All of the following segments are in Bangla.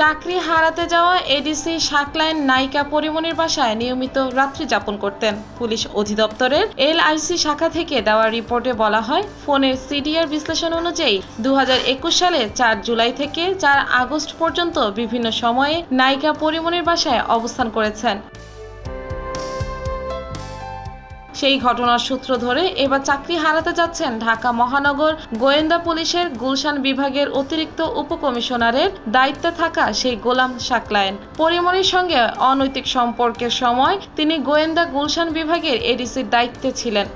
চাকরি হারাতে যাওয়া এডিসি শাকলাইন নায়িকা পরিমণির বাসায় নিয়মিত রাত্রি যাপন করতেন। পুলিশ অধিদপ্তরের LIC শাখা থেকে দেওয়া রিপোর্টে বলা হয়, ফোনের CDR বিশ্লেষণ অনুযায়ী 2021 সালে 4 জুলাই থেকে 4 আগস্ট পর্যন্ত বিভিন্ন সময়ে নায়িকা পরিমণির বাসায় অবস্থান করেছেন। সেই ঘটনার সূত্র ধরে এবার চাকরি হারাতে যাচ্ছেন ঢাকা মহানগর গোয়েন্দা পুলিশের গুলশান বিভাগের অতিরিক্ত উপকমিশনারের দায়িত্বে থাকা সেই গোলাম শাকলাইন। পরিমণির সঙ্গে অনৈতিক সম্পর্কের সময় তিনি গোয়েন্দা গুলশান বিভাগের এডিসির দায়িত্বে ছিলেন।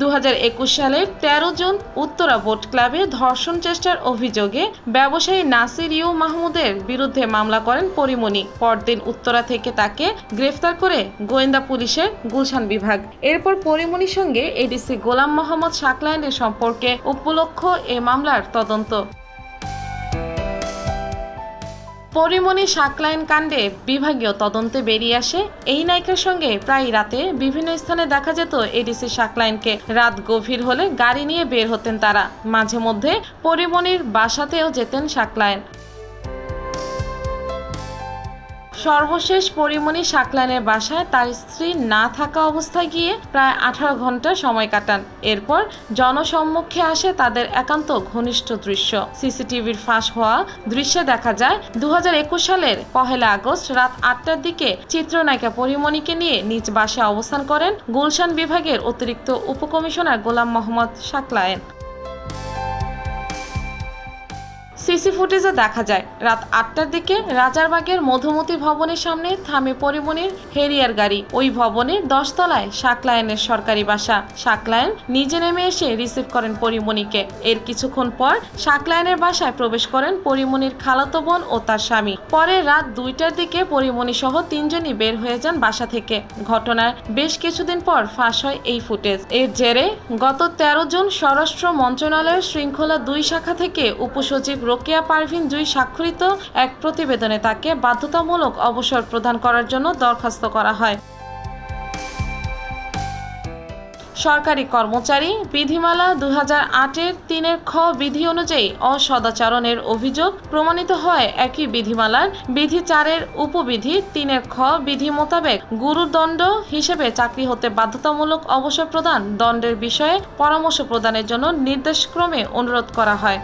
2021 সালের 13 জুন উত্তরা বোট ক্লাবে ধর্ষণ চেষ্টার অভিযোগে ব্যবসায়ী নাসির ইউ মাহমুদের বিরুদ্ধে মামলা করেন পরিমণি। পরদিন উত্তরা থেকে তাকে গ্রেফতার করে গোয়েন্দা পুলিশের গুলশান বিভাগ। এরপর পরিমণির সঙ্গে এডিসি গোলাম মোহাম্মদ শাকলাইনের সম্পর্কে উপলক্ষ এ মামলার তদন্ত। পরিমণি শাকলাইন কাণ্ডে বিভাগীয় তদন্তে বেরিয়ে আসে, এই নায়িকার সঙ্গে প্রায় রাতে বিভিন্ন স্থানে দেখা যেত এডিসি শাকলাইনকে। রাত গভীর হলে গাড়ি নিয়ে বের হতেন তারা। মাঝে মধ্যে পরিমণির বাসাতেও যেতেন শাকলাইন। সর্বশেষ পরিমণি শাকলাইনের বাসায় তার স্ত্রী না থাকা অবস্থায় গিয়ে প্রায় 18 ঘন্টা সময় কাটান। এরপর জনসম্মুখে আসে তাদের একান্ত ঘনিষ্ঠ দৃশ্য। সিসিটিভির ফাঁস হওয়া দৃশ্যে দেখা যায় 2021 সালের 1 আগস্ট রাত 8টার দিকে চিত্রনায়িকা পরিমণিকে নিয়ে নিজ বাসায় অবস্থান করেন গুলশান বিভাগের অতিরিক্ত উপকমিশনার গোলাম মোহাম্মদ শাকলাইন। সিসি ফুটেজে দেখা যায় রাত 8টার দিকে রাজারবাগের মধুমতি ভবনের সামনে থামে পরিমণির হেরিয়ার গাড়ি। ওই ভবনের 10 তলায় শাকলাইনের সরকারি বাসা। শাকলাইন নিজে নেমে এসে রিসিভ করেন পরিমণিকে। এর কিছুক্ষণ পর শাকলাইনের বাসায় প্রবেশ করেন পরিমণির খালাতো বোন ও তার স্বামী। পরে রাত 2টার দিকে পরিমণি সহ 3 জনই বের হয়ে যান বাসা থেকে। ঘটনার বেশ কিছুদিন পর ফাঁস হয় এই ফুটেজ। এর জেরে গত 13 জুন স্বরাষ্ট্র মন্ত্রণালয়ের শৃঙ্খলা 2 শাখা থেকে উপসচিব রোকেয়া পারভিন জুই স্বাক্ষরিত এক প্রতিবেদনে তাকে বাধ্যতামূলক অবসর প্রদান করার জন্য দরখাস্ত করা হয়। সরকারি কর্মচারী বিধিমালা 2008-এর 3 খ বিধি অনুযায়ী অসদাচরণের অভিযোগ প্রমাণিত হয় একই বিধিমালার বিধি 4-এর উপবিধি 3 খ বিধি মোতাবেক গুরুদণ্ড হিসেবে চাকরি হতে বাধ্যতামূলক অবসর প্রদান দণ্ডের বিষয়ে পরামর্শ প্রদানের জন্য নির্দেশক্রমে অনুরোধ করা হয়।